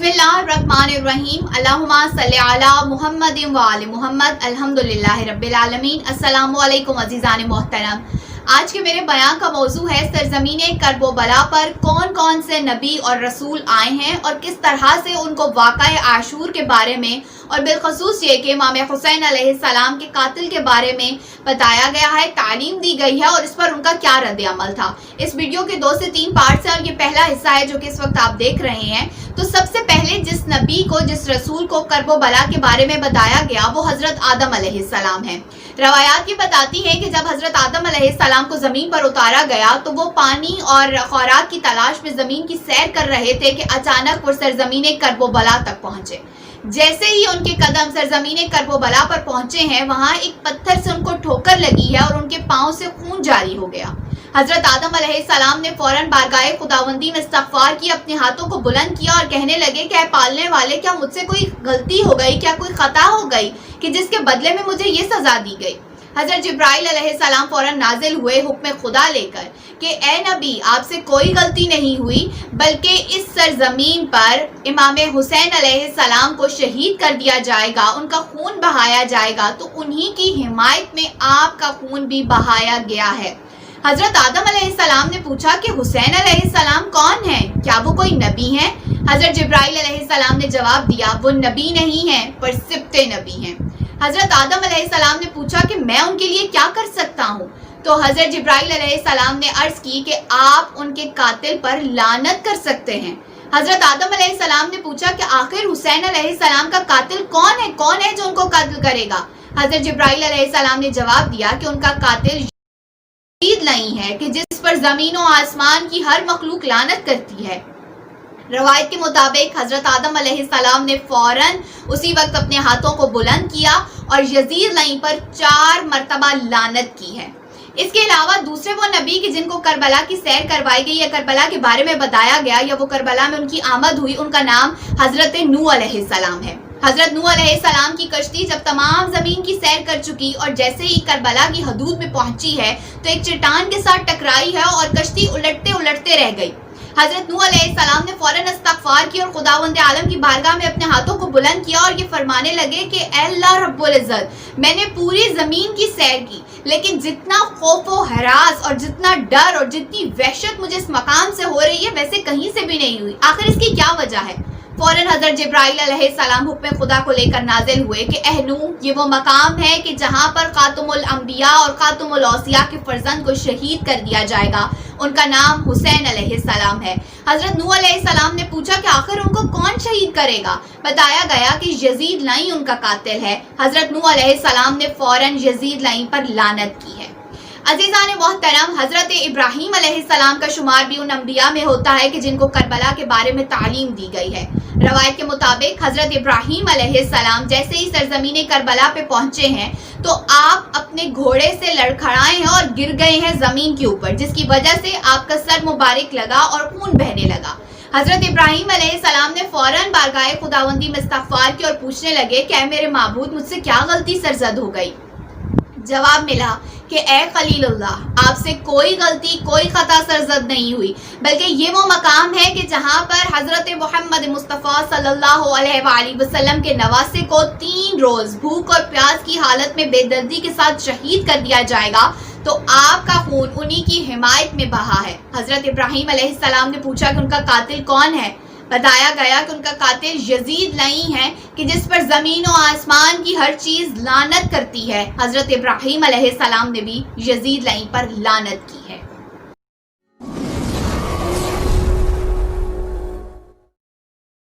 बिस्मिल्लाहिर्रहमानिर्रहीम अल्लाहुम्मा सल्ली अला मुहम्मद व आले मुहम्मद अल्हम्दुलिल्लाहि रब्बिल आलमीन। अस्सलामु अलैकुम अज़ीज़ान मोहतरम। आज के मेरे बयान का मौजू है सरज़मीने कर्ब व बला पर कौन कौन से नबी और रसूल आए हैं और किस तरह से उनको वाक़या आशूर के बारे में और बिलखसूस ये कि इमाम हुसैन अलैहिस्सलाम के कातिल के बारे में बताया गया है, तालीम दी गई है और इस पर उनका क्या रद्द अमल था। इस वीडियो के 2 से 3 पार्ट्स हैं और ये पहला हिस्सा है जो कि इस वक्त आप देख रहे हैं। तो सबसे पहले जिस नबी को, जिस रसूल को कर्ब व बला के बारे में बताया गया वो हज़रत आदम अलैहिस्सलाम है। रवायात ये बताती हैं कि जब हज़रत आदम अलैहिस्सलाम को ज़मीन पर उतारा गया तो वो पानी और खुराक की तलाश में ज़मीन की सैर कर रहे थे कि अचानक वो सरज़मीने कर्ब व बला तक पहुँचे। जैसे ही उनके कदम सरज़मीने कर्ब व बला पर पहुँचे हैं, वहाँ एक पत्थर से उनको ठोकर लगी है और उनके पाँव से खून जारी हो गया। हज़रत आदम अलैहिस्सलाम ने फौरन बारगाह खुदावंदी में इस्तग़फ़ार की, अपने हाथों को बुलंद किया और कहने लगे कि ऐ पालने वाले, क्या मुझसे कोई गलती हो गई, क्या कोई ख़ता हो गई कि जिसके बदले में मुझे ये सज़ा दी गई। हज़रत जिब्राइल अलैहिस्सलाम फौरन नाजिल हुए हुक्म खुदा लेकर कि ए नबी, आपसे कोई गलती नहीं हुई, बल्कि इस सरजमीन पर इमाम हुसैन अलैहिस्सलाम को शहीद कर दिया जाएगा, उनका खून बहाया जाएगा, तो उन्हीं की हिमायत में आपका खून भी बहाया गया है। हज़रत आदम अलैहिस्सलाम ने पूछा कि हुसैन अलैहिस्सलाम कौन है, क्या वो कोई नबी हैं? हज़रत जिब्राइल अलैहिस्सलाम ने जवाब दिया, वो नबी नहीं हैं पर सिब्ते नबी हैं। हज़रत आदम अलैहिस्सलाम ने पूछा कि मैं उनके लिए क्या कर सकता हूँ? तो हज़रत जिब्राइल अलैहिस्सलाम ने अर्ज़ की कि आप उनके कातिल पर लानत कर सकते हैं। हज़रत आदम अलैहिस्सलाम ने पूछा कि आखिर हुसैन अलैहिस्सलाम का कातिल कौन है जो उनको कत्ल करेगा? हज़रत जिब्राइल अलैहिस्सलाम ने जवाब दिया कि उनका कातिल यजीद नहीं है कि जिस पर ज़मीन और आसमान की हर मखलूक लानत करती है। रवायत के मुताबिक हज़रत आदम अलैहिस्सलाम ने फौरन उसी वक्त अपने हाथों को बुलंद किया और यजीद लाइन पर 4 मरतबा लानत की है। इसके अलावा दूसरे वो नबी कि जिनको करबला की सैर करवाई गई या करबला के बारे में बताया गया या वो करबला में उनकी आमद हुई, उनका नाम हज़रत नूह अलैहिस्सलाम है। हज़रत नूह अलैहिस्सलाम की कश्ती जब तमाम ज़मीन की सैर कर चुकी और जैसे ही करबला की हदूद में पहुंची है तो एक चट्टान के साथ टकराई है और कश्ती उलटते उलटते रह गई। हज़रत नूह अलैहिस्सलाम ने फौरन इस्तग़फ़ार की और खुदावंद आलम की बारगाह में अपने हाथों को बुलंद किया और ये फरमाने लगे कि अल्लाह रब्बुल इज़्ज़त, मैंने पूरी ज़मीन की सैर की, लेकिन जितना खौफ व हरास और जितना डर और जितनी वहशत मुझे इस मकाम से हो रही है वैसे कहीं से भी नहीं हुई। आखिर इसकी क्या वजह है? फौरन हज़रत जिब्राइल अलैहिस्सलाम हुक्म खुदा को लेकर नाजिल हुए कि ए नूह, ये वो मकाम है कि जहाँ पर खातमुल अंबिया और खातमुल औसिया के फर्जंद को शहीद कर दिया जाएगा। उनका नाम हुसैन अलैहिस्सलाम है। हज़रत नूह अलैहिस्सलाम ने पूछा कि आखिर उनको कौन शहीद करेगा? बताया गया कि यजीद लाइन उनका कातिल है। हज़रत नूह अलैहिस्सलाम ने फौरन यजीद लाइन पर लानत की है। अज़ीज़ान मोहतरम, हज़रत इब्राहीम अलैहिस्सलाम का शुमार भी उन अंबिया में होता है कि जिनको करबला के बारे में तालीम दी गई है। रवायत के मुताबिक हज़रत इब्राहीम अलैहिस्सलाम जैसे ही सरज़मीने करबला पे पहुंचे हैं तो आप अपने घोड़े से लड़खड़ाए हैं और गिर गए हैं ज़मीन के ऊपर, जिसकी वजह से आपका सर मुबारक लगा और खून बहने लगा। हज़रत इब्राहीम अलैहिस्सलाम ने फौरन बारगाह खुदावंदी में इस्तग़फ़ार की और पूछने लगे कि ऐ मेरे माबूद, मुझसे क्या गलती सरज़द हो गई? जवाब मिला कि ए खलीलुल्लाह, आपसे कोई गलती, कोई ख़ता सरज़द नहीं हुई, बल्कि ये वो मकाम है कि जहाँ पर हज़रत मोहम्मद मुस्तफ़ा सल्लल्लाहु अलैहि वसल्लम के नवासे को 3 रोज़ भूख और प्यास की हालत में बेदर्दी के साथ शहीद कर दिया जाएगा, तो आपका खून उन्हीं की हिमायत में बहा है। हज़रत इब्राहीम अलैहिस्सलाम ने पूछा कि उनका कातिल कौन है? बताया गया कि उनका कातिल यजीद लाइन है कि जिस पर ज़मीन और आसमान की हर चीज़ लानत करती है। हज़रत इब्राहीम अलैहिस्सलाम ने भी यजीद लाइन पर लानत की है।